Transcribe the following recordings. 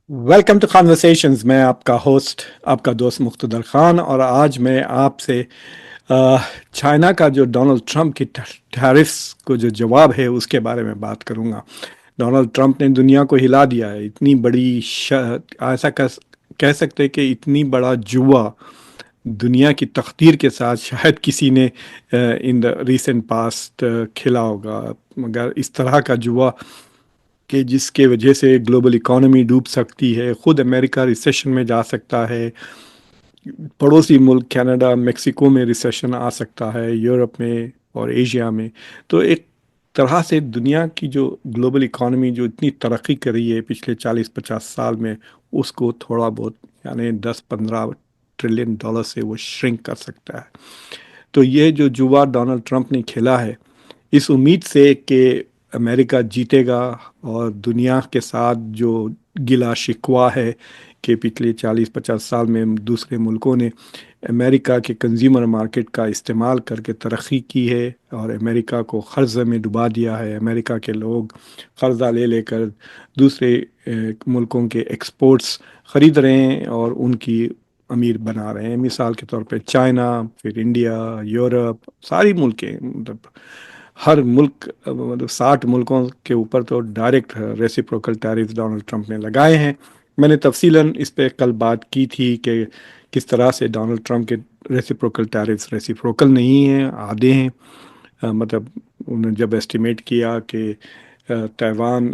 Welcome to conversations. मैं आपका host, आपका दोस्त मुख्तदर खान, और आज मैं आपसे अ, चाइना का जो डोनाल्ड ट्रंप की टैरिफ्स को जो जवाब है उसके बारे में बात करूंगा। डोनाल्ड ट्रंप ने दुनिया को हिला दिया है। इतनी बड़ी ऐसा कह सकते हैं कि इतनी बड़ा जुआ दुनिया की तकदीर के साथ शायद किसी ने इन द रिसेंट पास्ट खेला होगा, मगर इस तरह का जुआ कि जिसके वजह से ग्लोबल इकोनॉमी डूब सकती है, खुद अमेरिका रिसेशन में जा सकता है, पड़ोसी मुल्क कनाडा मेक्सिको में रिसेशन आ सकता है, यूरोप में और एशिया में। तो एक तरह से दुनिया की जो ग्लोबल इकोनॉमी जो इतनी तरक्की कर रही है पिछले 40-50 साल में, उसको थोड़ा बहुत यानी 10-15 ट्रिलियन डॉलर से वो श्रिंक कर सकता है। तो ये जो जुआ डोनाल्ड ट्रंप ने खेला है, इस उम्मीद से कि अमेरिका जीतेगा, और दुनिया के साथ जो गिला शिकवा है कि पिछले 40-50 साल में दूसरे मुल्कों ने अमेरिका के कंज्यूमर मार्केट का इस्तेमाल करके तरक्की की है और अमेरिका को कर्ज़ में डुबा दिया है। अमेरिका के लोग कर्जा ले लेकर दूसरे मुल्कों के एक्सपोर्ट्स ख़रीद रहे हैं और उनकी अमीर बना रहे हैं। मिसाल के तौर पे चाइना, फिर इंडिया, यूरोप, सारी मुल्कें, मतलब हर मुल्क, मतलब 60 मुल्कों के ऊपर तो direct reciprocal tariff Donald Trump ने लगाए हैं। मैंने तफसीलन इस पे कल बात की थी कि किस तरह से डोनाल्ड ट्रंप के रेसिप्रोकल टैरिफ्स रेसिप्रोकल नहीं हैं, आधे हैं। मतलब उन्होंने जब एस्टिमेट किया कि ताइवान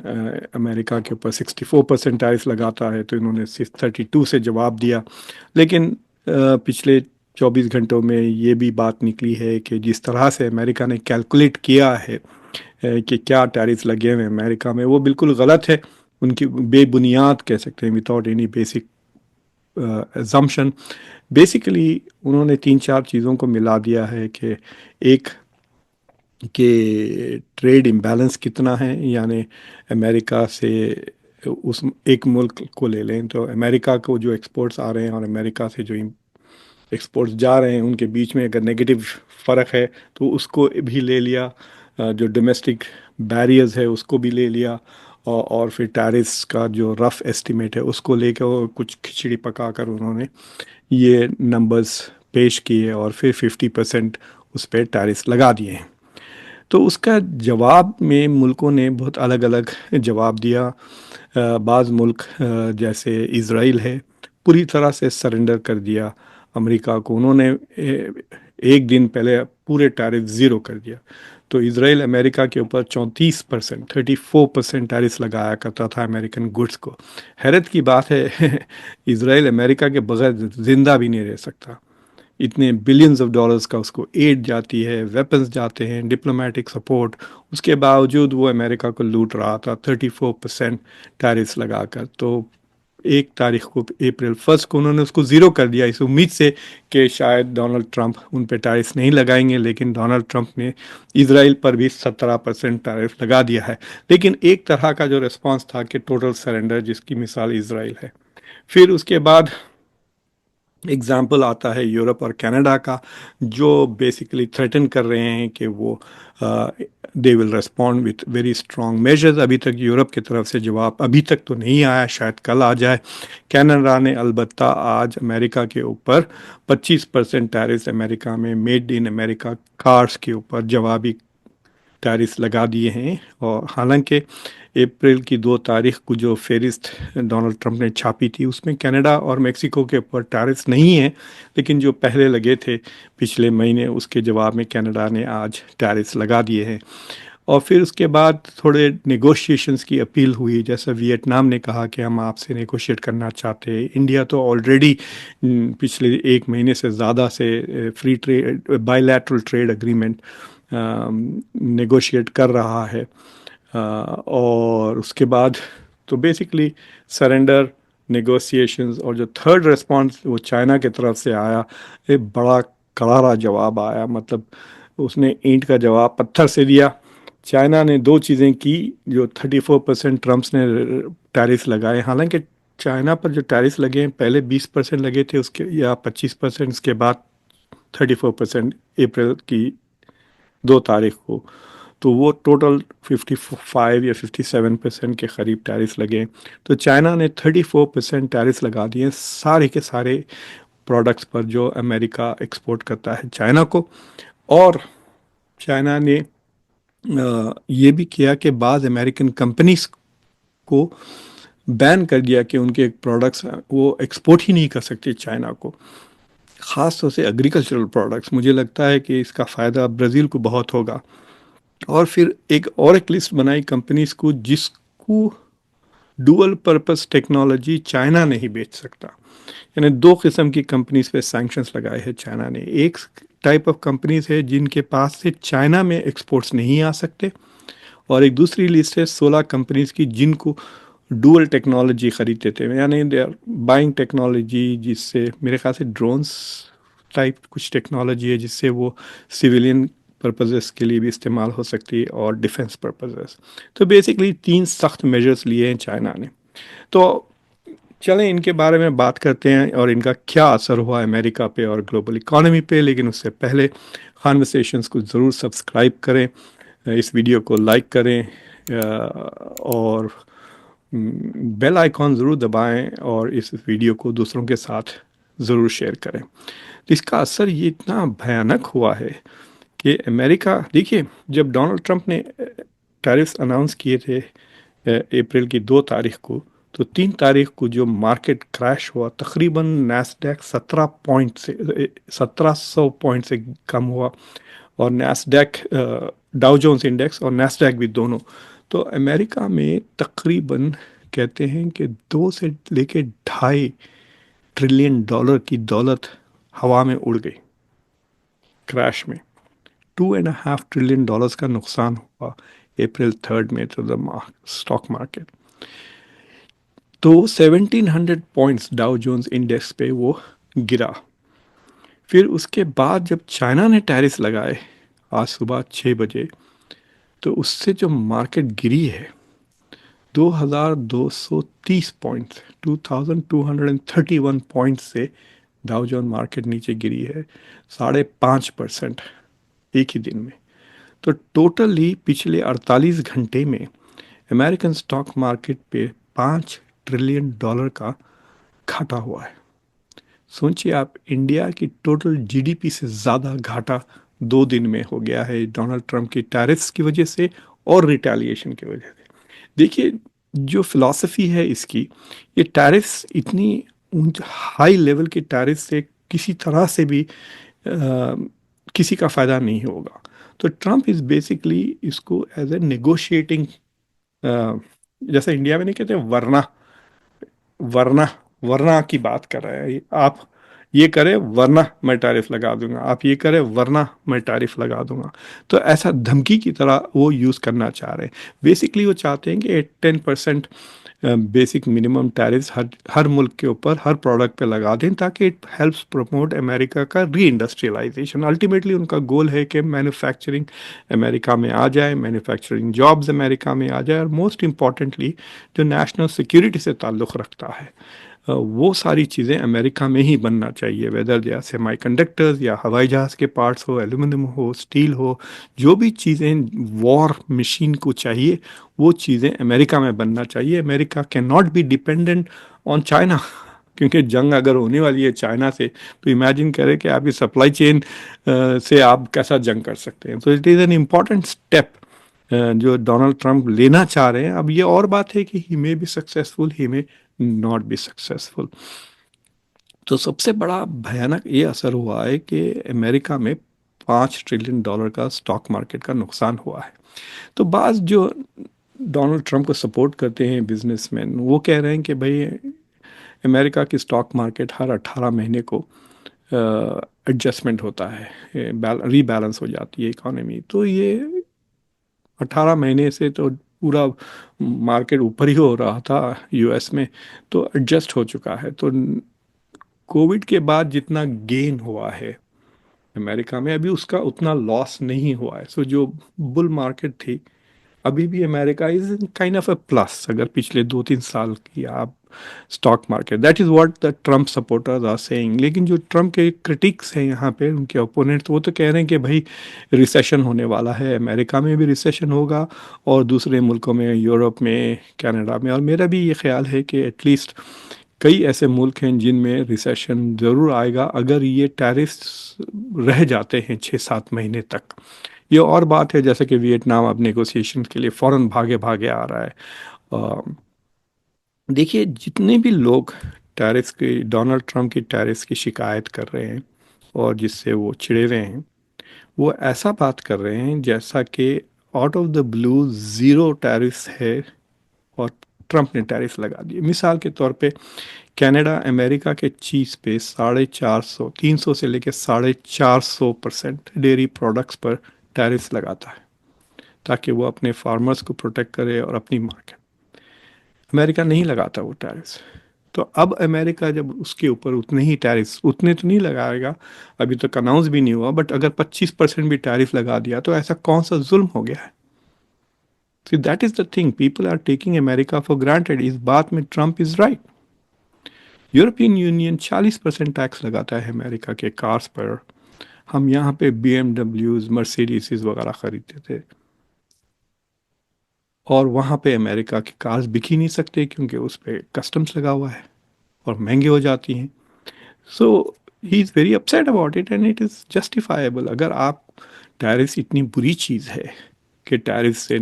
अमेरिका के ऊपर 64% टैरिफ लगाता है, तो इन्होंने 32 से जवाब दिया। लेकिन पिछले 24 घंटों में ये भी बात निकली है कि जिस तरह से अमेरिका ने कैलकुलेट किया है कि क्या टैरिफ लगे हुए हैं अमेरिका में, वो बिल्कुल गलत है। उनकी बेबुनियाद कह सकते हैं, without any basic assumption. Basically उन्होंने तीन चार चीज़ों को मिला दिया है कि एक, कि ट्रेड इम्बैलेंस कितना है, यानी अमेरिका से उस एक मुल्क को ले लें तो अमेरिका को जो एक्सपोर्ट्स आ रहे हैं और अमेरिका से जो एक्सपोर्ट्स जा रहे हैं उनके बीच में अगर नेगेटिव फ़र्क है तो उसको भी ले लिया। जो डोमेस्टिक बैरियर्स है उसको भी ले लिया, और फिर टैरिफ्स का जो रफ एस्टिमेट है उसको लेकर और कुछ खिचड़ी पकाकर उन्होंने ये नंबर्स पेश किए और फिर 50% उस पर टैरिफ्स लगा दिए हैं। तो उसका जवाब में मुल्कों ने बहुत अलग अलग जवाब दिया। बाज़ मुल्क जैसे इज़राइल है, पूरी तरह से सरेंडर कर दिया अमेरिका को। उन्होंने एक दिन पहले पूरे टैरिफ ज़ीरो कर दिया। तो इज़राइल अमेरिका के ऊपर 34%, 34% टैरिफ लगाया करता था अमेरिकन गुड्स को। हैरत की बात है इज़राइल अमेरिका के बगैर ज़िंदा भी नहीं रह सकता। इतने बिलियंस ऑफ डॉलर्स का उसको एड जाती है, वेपन्स जाते हैं, डिप्लोमेटिक सपोर्ट, उसके बावजूद वो अमेरिका को लूट रहा था 34% टैरिफ्स लगाकर। तो 1 तारीख को, अप्रैल 1 को उन्होंने उसको ज़ीरो कर दिया इस उम्मीद से कि शायद डोनाल्ड ट्रंप उन पे टैरिफ्स नहीं लगाएंगे। लेकिन डोनाल्ड ट्रंप ने इसराइल पर भी 17% टैरिफ लगा दिया है। लेकिन एक तरह का जो रिस्पांस था कि टोटल सरेंडर, जिसकी मिसाल इसराइल है। फिर उसके बाद एग्जाम्पल आता है यूरोप और कनाडा का, जो बेसिकली थ्रेटन कर रहे हैं कि वो they will respond with very strong measures. अभी तक यूरोप की तरफ से जवाब अभी तक तो नहीं आया, शायद कल आ जाए। कनाडा ने अलबत्ता आज अमेरिका के ऊपर 25% टैरिफ अमेरिका में मेड इन अमेरिका कार्स के ऊपर जवाबी टैरिफ लगा दिए हैं। और हालांकि अप्रैल की 2 तारीख को जो फेरिस्त डोनाल्ड ट्रंप ने छापी थी उसमें कनाडा और मेक्सिको के ऊपर टैरिफ नहीं है, लेकिन जो पहले लगे थे पिछले महीने, उसके जवाब में कनाडा ने आज टैरिफ लगा दिए हैं। और फिर उसके बाद थोड़े नेगोशिएशंस की अपील हुई, जैसा वियतनाम ने कहा कि हम आपसे नेगोशिएट करना चाहते हैं। इंडिया तो ऑलरेडी पिछले 1 महीने से ज़्यादा से free trade, bilateral trade agreement negotiate कर रहा है। और उसके बाद तो बेसिकली सरेंडर, नेगोशिएशंस, और जो थर्ड रिस्पांस वो चाइना की तरफ से आया, ये बड़ा करारा जवाब आया। मतलब उसने ईंट का जवाब पत्थर से दिया। चाइना ने दो चीज़ें की, जो 34% ट्रम्प्स ने टैरिफ लगाए। हालांकि चाइना पर जो टैरिफ लगे हैं पहले 20% लगे थे उसके, या 25%, उसके बाद 34% अप्रैल की 2 तारीख को। तो वो टोटल 55 या 57% के करीब टैरिफ लगे। तो चाइना ने 34% टैरिफ लगा दिए सारे के सारे प्रोडक्ट्स पर जो अमेरिका एक्सपोर्ट करता है चाइना को। और चाइना ने ये भी किया कि बाज़ अमेरिकन कंपनीज को बैन कर दिया कि उनके प्रोडक्ट्स वो एक्सपोर्ट ही नहीं कर सकते चाइना को, ख़ास तौर से एग्रीकल्चरल प्रोडक्ट्स। मुझे लगता है कि इसका फ़ायदा ब्राज़ील को बहुत होगा। और फिर एक लिस्ट बनाई कंपनीज को जिसको डुअल पर्पस टेक्नोलॉजी चाइना नहीं बेच सकता। यानी दो किस्म की कंपनीज पे सैंक्शंस लगाए हैं चाइना ने। एक टाइप ऑफ कंपनीज है जिनके पास से चाइना में एक्सपोर्ट्स नहीं आ सकते, और एक दूसरी लिस्ट है 16 कंपनीज की जिनको डुअल टेक्नोलॉजी खरीदते थे, यानी दे आर बाइंग टेक्नोलॉजी जिससे मेरे ख्याल से ड्रोन्स टाइप कुछ टेक्नोलॉजी है जिससे वो सिविलियन पर्पजेस के लिए भी इस्तेमाल हो सकती है और डिफेंस पर्पजेस। तो बेसिकली तीन सख्त मेजर्स लिए हैं चाइना ने। तो चलें इनके बारे में बात करते हैं और इनका क्या असर हुआ अमेरिका पे और ग्लोबल इकोनॉमी पे। लेकिन उससे पहले कॉन्वर्सेशंस को ज़रूर सब्सक्राइब करें, इस वीडियो को लाइक करें और बेल आइकॉन ज़रूर दबाएं और इस वीडियो को दूसरों के साथ ज़रूर शेयर करें। तो इसका असर ये इतना भयानक हुआ है कि अमेरिका, देखिए जब डोनाल्ड ट्रंप ने टैरिफ्स अनाउंस किए थे अप्रैल की 2 तारीख को, तो 3 तारीख को जो मार्केट क्रैश हुआ तकरीबन नैस्डैक 1700 पॉइंट से कम हुआ, और नैस्डैक डाउ जोन्स इंडेक्स और नैस्डैक भी दोनों। तो अमेरिका में तकरीबन कहते हैं कि 2 से लेके 2.5 ट्रिलियन डॉलर की दौलत हवा में उड़ गई क्रैश में। 2.5 ट्रिलियन डॉलर्स का नुकसान हुआ अप्रैल 3 में तो द स्टॉक मार्केट। तो 1700 पॉइंट्स डाउ जोन्स इंडेक्स पे वो गिरा। फिर उसके बाद जब चाइना ने टैरिफ लगाए आज सुबह 6 बजे, तो उससे जो मार्केट गिरी है 2230 पॉइंट्स, 2231 पॉइंट्स से डाउ जोन मार्केट नीचे गिरी है 5.5% एक ही दिन में। तो टोटली पिछले 48 घंटे में अमेरिकन स्टॉक मार्केट पे 5 ट्रिलियन डॉलर का घाटा हुआ है। सोचिए आप, इंडिया की टोटल जीडीपी से ज़्यादा घाटा 2 दिन में हो गया है डोनाल्ड ट्रंप की टैरिफ्स की वजह से और रिटेलिएशन की वजह से। देखिए जो फिलॉसफी है इसकी, ये टैरिफ्स इतनी हाई लेवल की टैरिफ से किसी तरह से भी किसी का फ़ायदा नहीं होगा। तो ट्रंप इज़ बेसिकली इसको एज ए नेगोशिएटिंग, जैसे इंडिया में नहीं कहते वरना वरना वरना की बात कर रहे हैं। आप ये करें वरना मैं टैरिफ लगा दूंगा, आप ये करें वरना मैं टैरिफ लगा दूंगा। तो ऐसा धमकी की तरह वो यूज़ करना चाह रहे हैं। बेसिकली वो चाहते हैं कि 10% बेसिक मिनिमम टैरिफ्स हर मुल्क के ऊपर हर प्रोडक्ट पे लगा दें, ताकि इट हेल्प्स प्रमोट अमेरिका का री इंडस्ट्रियलाइजेशन। अल्टीमेटली उनका गोल है कि मैन्युफैक्चरिंग अमेरिका में आ जाए, मैन्युफैक्चरिंग जॉब्स अमेरिका में आ जाए, और मोस्ट इम्पॉर्टेंटली जो नेशनल सिक्योरिटी से ताल्लुक़ रखता है वो सारी चीज़ें अमेरिका में ही बनना चाहिए, whether they are semiconductors या हवाई जहाज़ के पार्ट्स हो, एल्यूमिनियम हो, स्टील हो। जो भी चीज़ें वॉर मशीन को चाहिए वो चीज़ें अमेरिका में बनना चाहिए। America can not be dependent on China, क्योंकि जंग अगर होने वाली है चाइना से तो इमेजिन करें कि आपकी सप्लाई चेन से आप कैसा जंग कर सकते हैं। तो it is an important step जो डोनाल्ड ट्रंप लेना चाह रहे हैं। अब ये और बात है कि he may be successful, he may not be successful. तो सबसे बड़ा भयानक ये असर हुआ है कि अमेरिका में 5 ट्रिलियन डॉलर का स्टॉक मार्केट का नुकसान हुआ है। तो बाज़ जो डोनाल्ड ट्रंप को सपोर्ट करते हैं बिजनेसमैन, वो कह रहे हैं कि भाई अमेरिका की स्टॉक मार्केट हर 18 महीने को एडजस्टमेंट होता है, रीबैलेंस हो जाती है इकोनॉमी। तो ये 18 महीने से तो पूरा मार्केट ऊपर ही हो रहा था यूएस में, तो एडजस्ट हो चुका है। तो कोविड के बाद जितना गेन हुआ है अमेरिका में, अभी उसका उतना लॉस नहीं हुआ है। सो जो बुल मार्केट थी अभी भी America is kind of a plus, अगर पिछले 2-3 साल की आप stock market, that is what the Trump supporters are saying. लेकिन जो ट्रम्प के क्रिटिक्स हैं यहाँ पे, उनके ओपोनेंट्स, वो तो कह रहे हैं कि भाई रिसेशन होने वाला है, अमेरिका में भी रिसेशन होगा और दूसरे मुल्कों में, यूरोप में, कनाडा में। और मेरा भी ये ख्याल है कि एटलीस्ट कई ऐसे मुल्क हैं जिनमें रिसेशन ज़रूर आएगा अगर ये टैरिफ्स रह जाते हैं 6-7 महीने तक। ये और बात है, जैसे कि वियतनाम अब नेगोशिएशन के लिए फ़ौरन भागे भागे आ रहा है। अ, देखिए, जितने भी लोग टैरिफ्स की, डोनाल्ड ट्रंप की टैरिफ्स की शिकायत कर रहे हैं और जिससे वो चिढ़े हुए हैं, वो ऐसा बात कर रहे हैं जैसा कि out of the blue zero tariffs है और ट्रंप ने टैरिफ लगा दिए। मिसाल के तौर पे कनाडा अमेरिका के चीज़ पे 450, 300 से लेकर 450% डेयरी प्रोडक्ट्स पर टैरिफ लगाता है ताकि वो अपने फार्मर्स को प्रोटेक्ट करे और अपनी मार्केट। अमेरिका नहीं लगाता वो टैरिफ। तो अब अमेरिका जब उसके ऊपर उतने ही टैरिफ, उतने तो नहीं लगाएगा, अभी तक अनाउंस भी नहीं हुआ, बट अगर 25% भी टैरिफ लगा दिया तो ऐसा कौन सा जुल्म हो गया है? See that is the thing, people are taking America for granted. इस बात में Trump is right. European Union 40% tax लगाता है अमेरिका के कार्स पर। हम यहाँ पे BMWs, मर्सिडीज वगैरह खरीदते थे और वहाँ पे अमेरिका की कार्स बिक ही नहीं सकते क्योंकि उस पर कस्टम्स लगा हुआ है और महंगे हो जाती हैं। So he is very upset about it and it is justifiable. अगर आप, टैरिफ इतनी बुरी चीज़ है कि टैरिफ से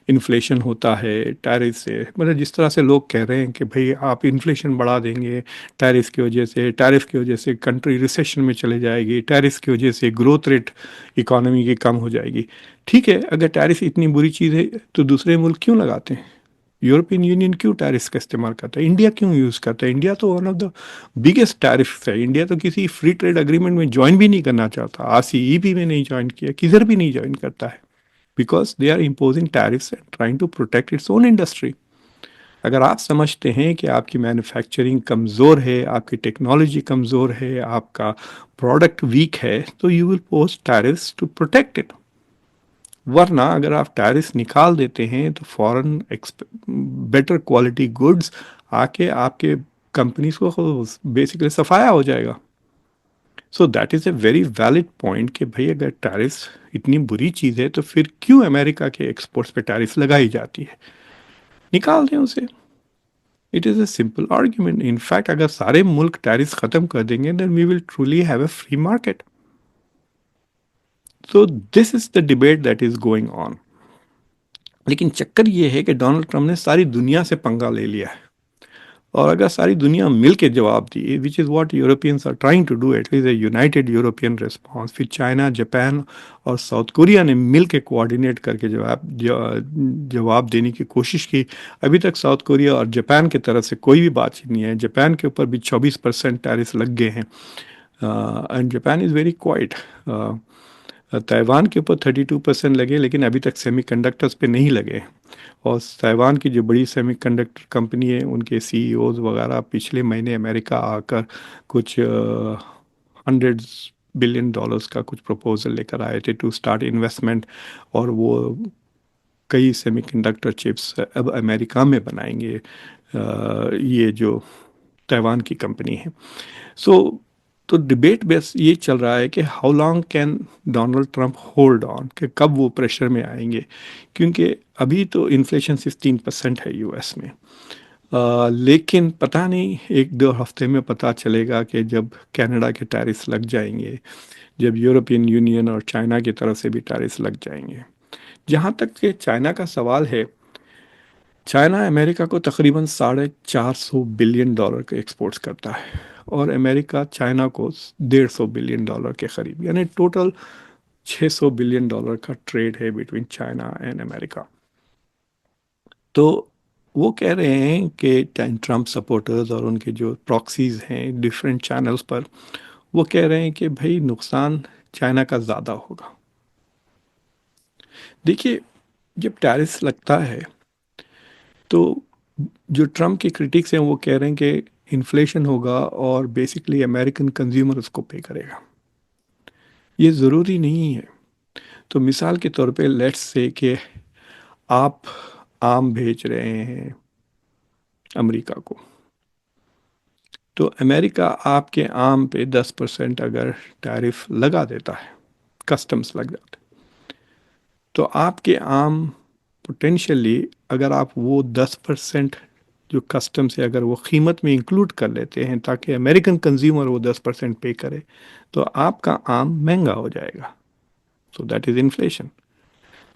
इन्फ्लेशन होता है, टैरिफ से मतलब जिस तरह से लोग कह रहे हैं कि भाई आप इन्फ्लेशन बढ़ा देंगे टैरिफ की वजह से, टैरिफ की वजह से कंट्री रिसेशन में चले जाएगी, टैरिफ की वजह से ग्रोथ रेट इकोनॉमी की कम हो जाएगी। ठीक है, अगर टैरिफ इतनी बुरी चीज़ है तो दूसरे मुल्क क्यों लगाते हैं? यूरोपियन यूनियन क्यों टैरिफ का इस्तेमाल करता है? इंडिया क्यों यूज़ करता है? इंडिया तो one of the biggest tariff है। इंडिया तो किसी फ्री ट्रेड अग्रीमेंट में ज्वाइन भी नहीं करना चाहता, RCEP में नहीं ज्वाइन किया, किधर भी नहीं ज्वाइन करता है, because they are imposing tariffs and trying to protect its own industry. अगर आप समझते हैं कि आपकी मैन्युफैक्चरिंग कमज़ोर है, आपकी टेक्नोलॉजी कमज़ोर है, आपका प्रोडक्ट वीक है, तो you will pose tariffs to protect it. वरना अगर आप टैरिफ निकाल देते हैं तो फॉरेन बेटर क्वालिटी गुड्स आके आपके कंपनीज को बेसिकली सफाया हो जाएगा। So that is a very valid point कि भाई अगर टैरिफ इतनी बुरी चीज़ है तो फिर क्यों अमेरिका के एक्सपोर्ट्स पे टैरिफ लगाई जाती है? निकाल दें उसे। It is a simple argument. In fact अगर सारे मुल्क टैरिफ ख़त्म कर देंगे then we will truly have a free market. So this is the debate that is going on. लेकिन चक्कर ये है कि डोनाल्ड ट्रंप ने सारी दुनिया से पंगा ले लिया है और अगर सारी दुनिया मिल के जवाब दी, which is what Europeans are trying to do, at least a united European response, फिर चाइना, जापान और साउथ कोरिया ने मिल के कोऑर्डिनेट करके जवाब देने की कोशिश की। अभी तक साउथ कोरिया और जापान की तरफ से कोई भी बातचीत नहीं है। जापान के ऊपर भी 24% टैरिफ लग गए हैं and Japan is very quite. Taiwan के ऊपर 32% लगे लेकिन अभी तक सेमीकंडक्टर्स पे नहीं लगे। और ताइवान की जो बड़ी सेमीकंडक्टर कंपनी है उनके CEOs वगैरह पिछले महीने अमेरिका आकर कुछ $100 बिलियन का कुछ प्रपोजल लेकर आए थे टू स्टार्ट इन्वेस्टमेंट। और वो कई सेमीकंडक्टर चिप्स अब अमेरिका में बनाएंगे, ये जो ताइवान की कंपनी है। सो तो डिबेट बेस ये चल रहा है कि how long can Donald Trump hold on, कि कब वो प्रेशर में आएंगे, क्योंकि अभी तो इन्फ्लेशन 16% है US में। लेकिन पता नहीं 1-2 हफ्ते में पता चलेगा कि जब कनाडा के टैरिफ लग जाएंगे, जब यूरोपियन यूनियन और चाइना की तरफ से भी टैरिफ लग जाएंगे। जहाँ तक कि चाइना का सवाल है, चाइना अमेरिका को तकरीबन $450 बिलियन के एक्सपोर्ट्स करता है और अमेरिका चाइना को $150 बिलियन के करीब, यानी टोटल $600 बिलियन का ट्रेड है बिटवीन चाइना एंड अमेरिका। तो वो कह रहे हैं कि ट्रंप सपोर्टर्स और उनके जो प्रॉक्सीज हैं डिफरेंट चैनल्स पर, वो कह रहे हैं कि भाई नुकसान चाइना का ज़्यादा होगा। देखिए, जब टैरिफ लगता है तो जो ट्रम्प के क्रिटिक्स हैं वो कह रहे हैं कि इन्फ्लेशन होगा और बेसिकली अमेरिकन कंज्यूमर उसको पे करेगा। ये ज़रूरी नहीं है। तो मिसाल के तौर पे लेट्स से कि आप आम भेज रहे हैं अमेरिका को, तो अमेरिका आपके आम पे 10% अगर टैरिफ लगा देता है, कस्टम्स लग जाते, तो आपके आम पोटेंशियली, अगर आप वो 10% जो कस्टम से अगर वो कीमत में इंक्लूड कर लेते हैं ताकि अमेरिकन कंज्यूमर वो 10% पे करे, तो आपका आम महंगा हो जाएगा। So that is inflation.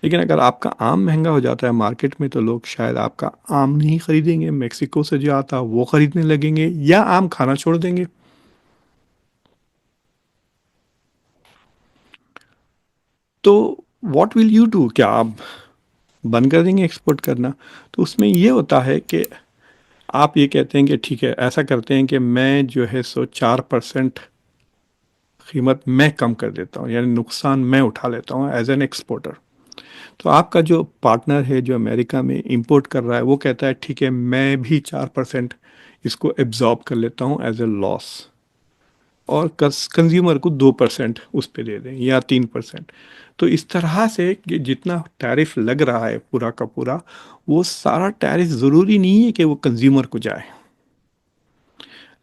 लेकिन अगर आपका आम महंगा हो जाता है मार्केट में, तो लोग शायद आपका आम नहीं खरीदेंगे, मेक्सिको से जो आता वो खरीदने लगेंगे या आम खाना छोड़ देंगे। तो व्हाट विल यू डू? क्या आप बंद कर देंगे एक्सपोर्ट करना? तो उसमें ये होता है कि आप ये कहते हैं कि ठीक है, ऐसा करते हैं कि मैं जो है सो 4% कीमत मैं कम कर देता हूँ, यानी नुकसान मैं उठा लेता हूँ एज एन एक्सपोर्टर। तो आपका जो पार्टनर है जो अमेरिका में इंपोर्ट कर रहा है, वो कहता है ठीक है, मैं भी 4% इसको एब्जॉर्ब कर लेता हूँ एज ए लॉस, और कंज्यूमर को 2% उस पर दे दें या 3%। तो इस तरह से कि जितना टैरिफ लग रहा है पूरा का पूरा, वो सारा टैरिफ ज़रूरी नहीं है कि वो कंज्यूमर को जाए,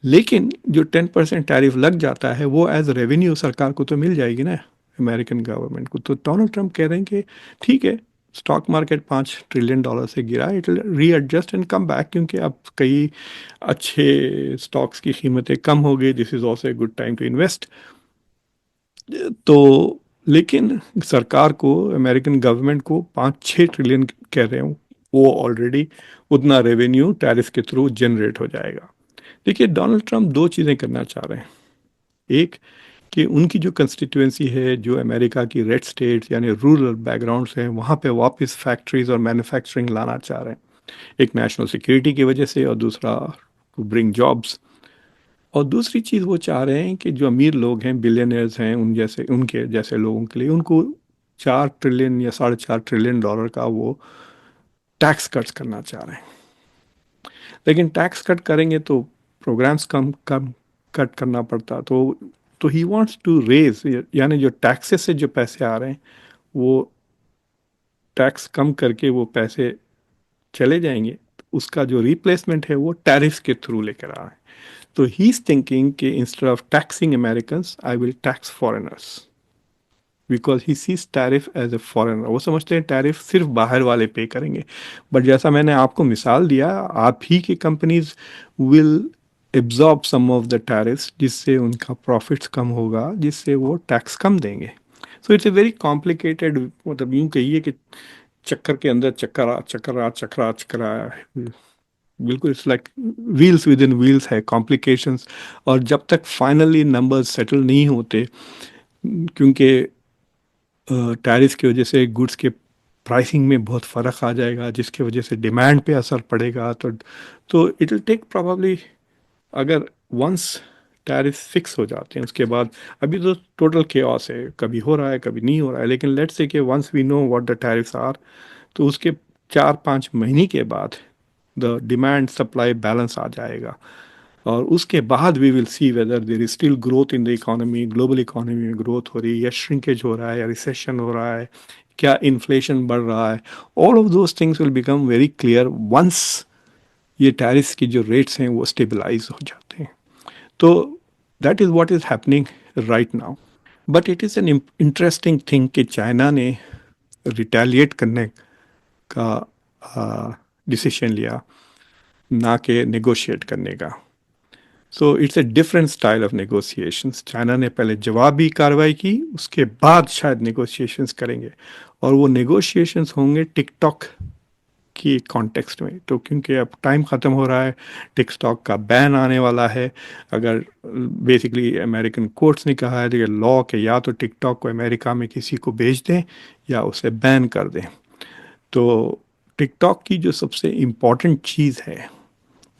लेकिन जो 10% टैरिफ लग जाता है वो एज रेवेन्यू सरकार को तो मिल जाएगी ना, अमेरिकन गवर्नमेंट को। तो डोनाल्ड ट्रंप कह रहे हैं कि ठीक है, स्टॉक मार्केट $5 ट्रिलियन से गिरा, it will readjust and come back, क्योंकि अब कई अच्छे स्टॉक्स की कीमतें कम हो गई, this is also a good time to invest. तो लेकिन सरकार को, अमेरिकन गवर्नमेंट को 5-6 ट्रिलियन कह रहे हूँ, वो ऑलरेडी उतना रेवेन्यू टैरिफ के थ्रू जनरेट हो जाएगा। देखिए, डोनाल्ड ट्रंप दो चीज़ें करना चाह रहे हैं। एक, कि उनकी जो कंस्टिट्यूएंसी है, जो अमेरिका की रेड स्टेट्स यानी रूरल बैकग्राउंड्स हैं, वहाँ पे वापस फैक्ट्रीज और मैन्युफैक्चरिंग लाना चाह रहे हैं, एक नेशनल सिक्योरिटी की वजह से, और दूसरा टू ब्रिंग जॉब्स। और दूसरी चीज़ वो चाह रहे हैं कि जो अमीर लोग हैं, बिलियनर्स हैं, उन जैसे उनके जैसे लोगों के लिए उनको 4 ट्रिलियन या $4.5 ट्रिलियन का वो टैक्स कट्स करना चाह रहे हैं। लेकिन टैक्स कट करेंगे तो प्रोग्राम्स कम कम कट करना पड़ता। तो ही वांट्स टू रेज, यानी जो टैक्सेस से जो पैसे आ रहे हैं, वो टैक्स कम करके वो पैसे चले जाएंगे, उसका जो रिप्लेसमेंट है वो टैरिफ्स के थ्रू लेकर आ रहे हैं। तो ही इज थिंकिंग कि instead of taxing American, I will tax foreigners, because he sees tariff as a foreigner. वो समझते हैं टैरिफ सिर्फ बाहर वाले पे करेंगे। बट जैसा मैंने आपको मिसाल दिया, आप ही की companies will absorb some of the tariffs, जिससे उनका प्रॉफिट्स कम होगा, जिससे वो टैक्स कम देंगे। So it's a very complicated, मतलब यूं कहिए कि चक्कर के अंदर चक्कर बिल्कुल it's like wheels with in wheels है, कॉम्प्लिकेशंस। और जब तक फाइनली नंबर्स सेटल नहीं होते, क्योंकि टैरिफ की वजह से गुड्स के प्राइसिंग में बहुत फ़र्क आ जाएगा, जिसकी वजह से डिमांड पे असर पड़ेगा। तो इट विल टेक प्रॉब्ली, अगर वंस टैरिफ फिक्स हो जाते हैं उसके बाद, अभी तो टोटल केओस है, कभी हो रहा है कभी नहीं हो रहा है, लेकिन लेट्स से कि once we know what the tariffs are, तो उसके 4-5 महीने के बाद द डिमांड सप्लाई बैलेंस आ जाएगा, और उसके बाद we will see whether there is still growth in the economy, global economy में ग्रोथ हो रही है या श्रिंकेज हो रहा है या रिसेशन हो रहा है, क्या इन्फ्लेशन बढ़ रहा है। All of those things will become very clear once ये टैरिफ्स की जो रेट्स हैं वो स्टेबलाइज हो जाते हैं। तो that is what is happening right now. But it is an interesting thing कि चाइना ने रिटेलिएट करने का डिसीजन लिया, ना कि नेगोशिएट करने का। So it's a different style of negotiations. China ने पहले जवाबी कार्रवाई की, उसके बाद शायद नेगोशिएशंस करेंगे, और वो नेगोशिएशंस होंगे टिकटॉक की कॉन्टेक्स्ट में। तो क्योंकि अब टाइम ख़त्म हो रहा है, टिकटॉक का बैन आने वाला है। अगर बेसिकली अमेरिकन कोर्ट्स ने कहा है कि लॉ के या तो टिकटॉक को अमेरिका में किसी को भेज दें या उसे बैन कर दें। तो टिकटॉक की जो सबसे इम्पॉर्टेंट चीज़ है,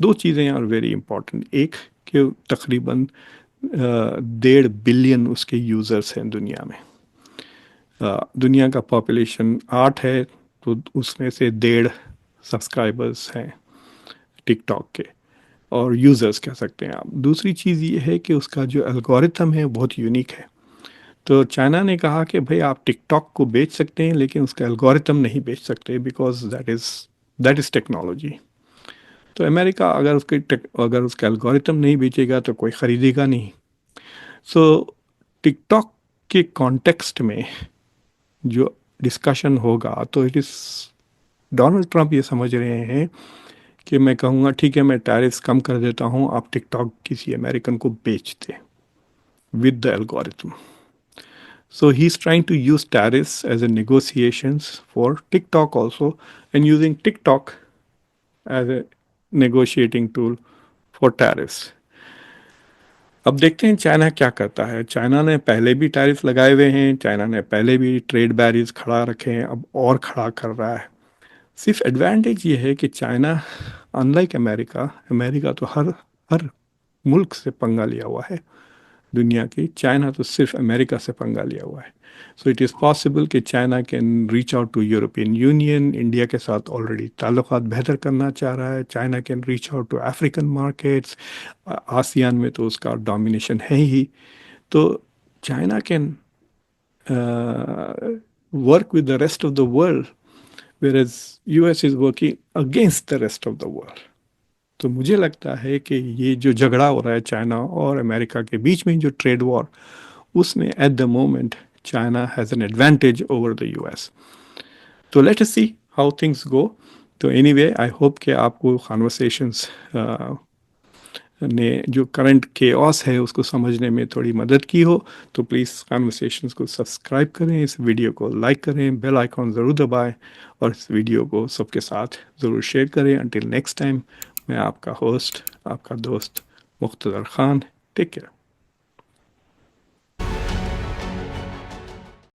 दो चीज़ें आर वेरी इम्पॉर्टेंट। एक, कि तकरीबन 1.5 बिलियन उसके यूज़र्स हैं दुनिया में। दुनिया का पॉपुलेशन 8 है, तो उसमें से 1.5 सब्सक्राइबर्स हैं टिकटॉक के, और यूज़र्स कह सकते हैं आप। दूसरी चीज़ ये है कि उसका जो एल्गोरिथम है बहुत यूनिक है। तो चाइना ने कहा कि भाई आप टिकटॉक को बेच सकते हैं लेकिन उसका एल्गोरिथम नहीं बेच सकते, बिकॉज दैट इज़ टेक्नोलॉजी। तो अमेरिका अगर उसका एल्गोरिथम नहीं बेचेगा तो कोई ख़रीदेगा नहीं। सो टिकटॉक के कॉन्टेक्स्ट में जो डिस्कशन होगा, तो इट इज़ डोनाल्ड ट्रंप ये समझ रहे हैं कि मैं कहूँगा ठीक है, मैं टैरिफ्स कम कर देता हूँ, आप टिकटॉक किसी अमेरिकन को बेच दें with the algorithm. So he's trying to use tariffs as a negotiations for TikTok also, and using TikTok as a negotiating tool for tariffs. अब देखते हैं चाइना क्या करता है। चाइना ने पहले भी टैरिफ लगाए हुए हैं, चाइना ने पहले भी ट्रेड बैरियर्स खड़ा रखे हैं, अब और खड़ा कर रहा है। सिर्फ एडवांटेज ये है कि चाइना अनलाइक अमेरिका, अमेरिका तो हर हर मुल्क से पंगा लिया हुआ है दुनिया की, चाइना तो सिर्फ अमेरिका से पंगा लिया हुआ है। सो इट इज़ पॉसिबल कि China can reach out to European Union, India के साथ ऑलरेडी ताल्लुकात बेहतर करना चाह रहा है। China can reach out to African markets, ASEAN में तो उसका डोमिनेशन है ही। तो China can work with the rest of the world, whereas US is working against the rest of the world. तो मुझे लगता है कि ये जो झगड़ा हो रहा है चाइना और अमेरिका के बीच में, जो ट्रेड वॉर, उसमें at the moment China has an advantage over the US. तो let us see how things go. तो एनीवे आई होप कि आपको कॉन्वर्सेशंस ने जो करंट केओस है उसको समझने में थोड़ी मदद की हो। तो प्लीज़ कॉन्वर्सेशंस को सब्सक्राइब करें, इस वीडियो को लाइक करें, बेल आइकॉन ज़रूर दबाएं और इस वीडियो को सबके साथ ज़रूर शेयर करें। अंटिल नेक्स्ट टाइम, मैं आपका होस्ट, आपका दोस्त मुख्तदर खान। Take care.